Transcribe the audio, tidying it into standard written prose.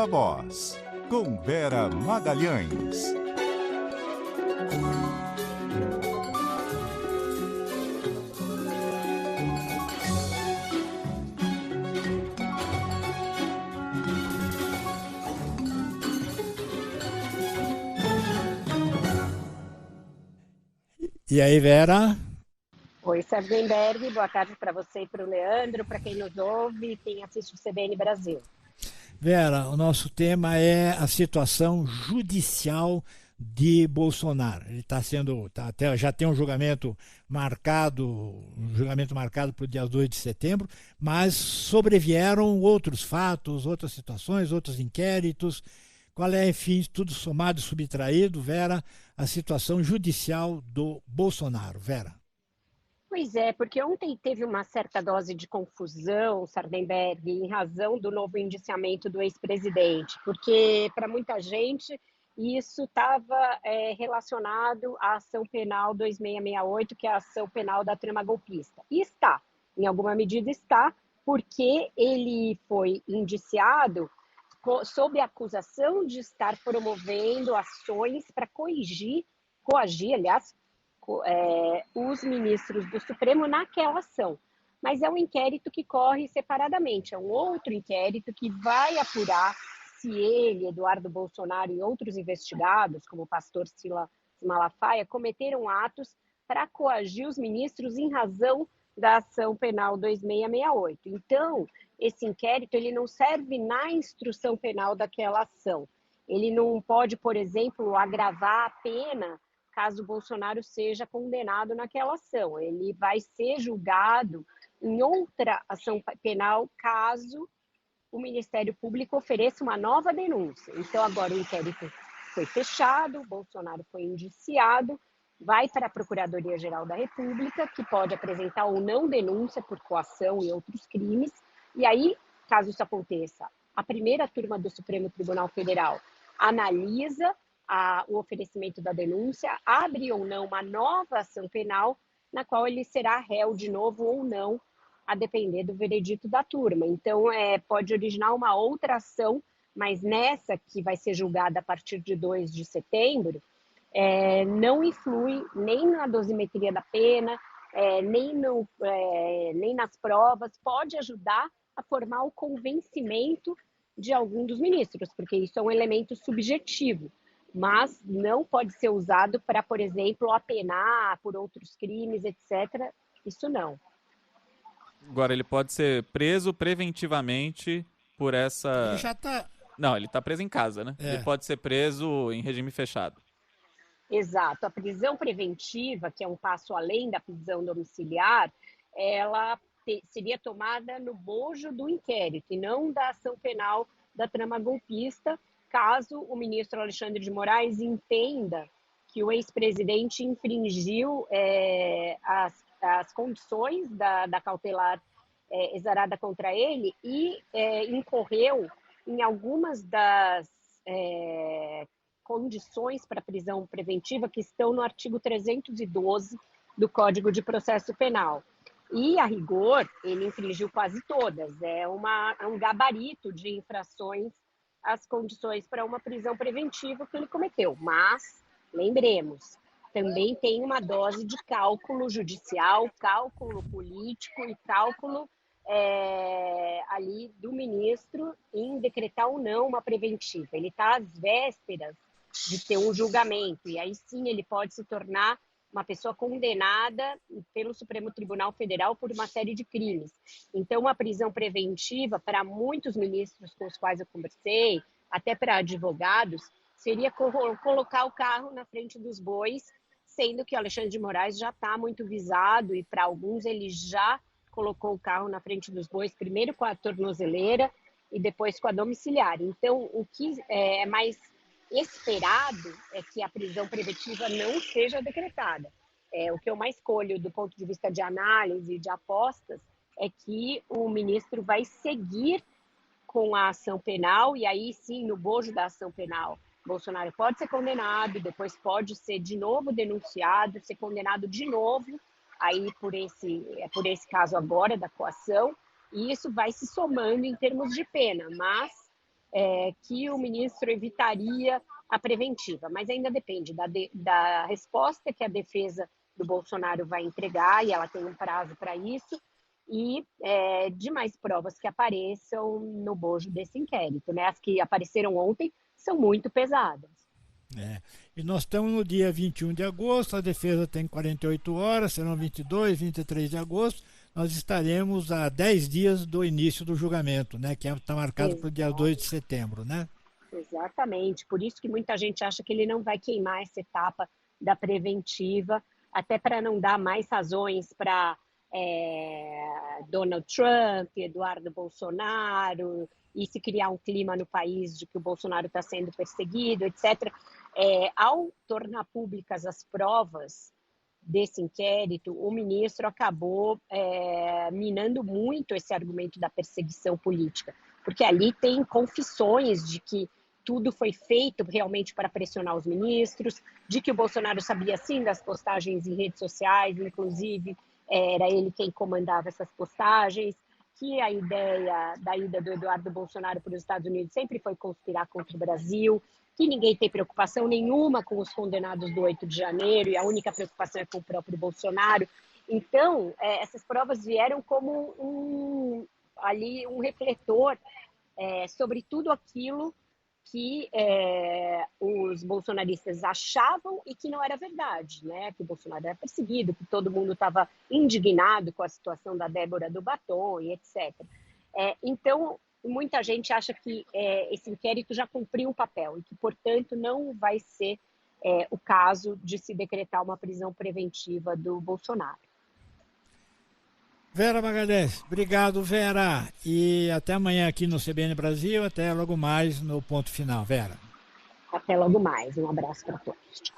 Viva Voz, com Vera Magalhães. E aí, Vera? Oi, Sardenberg, boa tarde para você e para o Leandro, para quem nos ouve e quem assiste o CBN Brasil. Vera, o nosso tema é a situação judicial de Bolsonaro. Ele está já tem um julgamento marcado para o dia 2 de setembro, mas sobrevieram outros fatos, outras situações, outros inquéritos. Qual é, enfim, tudo somado e subtraído, Vera, a situação judicial do Bolsonaro? Vera. Pois é, porque ontem teve uma certa dose de confusão, Sardenberg, em razão do novo indiciamento do ex-presidente, porque para muita gente isso estava relacionado à ação penal 2668, que é a ação penal da trama golpista. E está, em alguma medida está, porque ele foi indiciado sob a acusação de estar promovendo ações para coagir, aliás, os ministros do Supremo naquela ação. Mas é um inquérito que corre separadamente, é um outro inquérito que vai apurar se ele, Eduardo Bolsonaro e outros investigados, como o pastor Silas Malafaia, cometeram atos para coagir os ministros em razão da ação penal 2668. Então, esse inquérito ele não serve na instrução penal daquela ação. Ele não pode, por exemplo, agravar a pena caso Bolsonaro seja condenado naquela ação. Ele vai ser julgado em outra ação penal caso o Ministério Público ofereça uma nova denúncia. Então, agora o inquérito foi fechado, Bolsonaro foi indiciado, vai para a Procuradoria-Geral da República, que pode apresentar ou não denúncia por coação e outros crimes. E aí, caso isso aconteça, a primeira turma do Supremo Tribunal Federal analisa o oferecimento da denúncia, abre ou não uma nova ação penal, na qual ele será réu de novo ou não, a depender do veredito da turma. Então, pode originar uma outra ação, mas nessa que vai ser julgada a partir de 2 de setembro, não influi nem na dosimetria da pena, nem nas provas, pode ajudar a formar o convencimento de algum dos ministros, porque isso é um elemento subjetivo, mas não pode ser usado para, por exemplo, apenar por outros crimes, etc. Isso não. Agora, ele pode ser preso preventivamente por essa... Ele já está... Não, ele está preso em casa, né? Ele pode ser preso em regime fechado. Exato. A prisão preventiva, que é um passo além da prisão domiciliar, ela seria tomada no bojo do inquérito e não da ação penal da trama golpista, caso o ministro Alexandre de Moraes entenda que o ex-presidente infringiu as condições da cautelar exarada contra ele e incorreu em algumas das condições para prisão preventiva que estão no artigo 312 do Código de Processo Penal. E, a rigor, ele infringiu quase todas. É um gabarito de infrações às condições para uma prisão preventiva que ele cometeu. Mas, lembremos, também tem uma dose de cálculo judicial, cálculo político e cálculo ali do ministro em decretar ou não uma preventiva. Ele está às vésperas de ter um julgamento, e aí sim ele pode se tornar uma pessoa condenada pelo Supremo Tribunal Federal por uma série de crimes. Então, a prisão preventiva, para muitos ministros com os quais eu conversei, até para advogados, seria colocar o carro na frente dos bois, sendo que o Alexandre de Moraes já está muito visado e, para alguns, ele já colocou o carro na frente dos bois, primeiro com a tornozeleira e depois com a domiciliar. Então, o que é mais esperado é que a prisão preventiva não seja decretada. O que eu mais escolho do ponto de vista de análise, de apostas, é que o ministro vai seguir com a ação penal, e aí sim, no bojo da ação penal, Bolsonaro pode ser condenado, depois pode ser de novo denunciado, ser condenado de novo, aí por esse caso agora da coação, e isso vai se somando em termos de pena, mas que o ministro evitaria a preventiva, mas ainda depende da resposta que a defesa do Bolsonaro vai entregar, e ela tem um prazo para isso, e de mais provas que apareçam no bojo desse inquérito, né? As que apareceram ontem são muito pesadas. E nós estamos no dia 21 de agosto, a defesa tem 48 horas, serão 22, 23 de agosto, nós estaremos a 10 dias do início do julgamento, né? Que está marcado para o dia 2 de setembro, né? Exatamente, por isso que muita gente acha que ele não vai queimar essa etapa da preventiva, até para não dar mais razões para Donald Trump, Eduardo Bolsonaro, e se criar um clima no país de que o Bolsonaro está sendo perseguido, etc. Ao tornar públicas as provas desse inquérito, o ministro acabou minando muito esse argumento da perseguição política, porque ali tem confissões de que tudo foi feito realmente para pressionar os ministros, de que o Bolsonaro sabia sim das postagens em redes sociais, inclusive era ele quem comandava essas postagens, que a ideia da ida do Eduardo Bolsonaro para os Estados Unidos sempre foi conspirar contra o Brasil, que ninguém tem preocupação nenhuma com os condenados do 8 de janeiro, e a única preocupação é com o próprio Bolsonaro. Então, essas provas vieram como um refletor sobre tudo aquilo que os bolsonaristas achavam e que não era verdade, né? Que o Bolsonaro era perseguido, que todo mundo estava indignado com a situação da Débora do Batom e etc. Então, muita gente acha que esse inquérito já cumpriu o papel e que, portanto, não vai ser o caso de se decretar uma prisão preventiva do Bolsonaro. Vera Magalhães, obrigado, Vera. E até amanhã aqui no CBN Brasil, até logo mais no Ponto Final, Vera. Até logo mais. Um abraço para todos.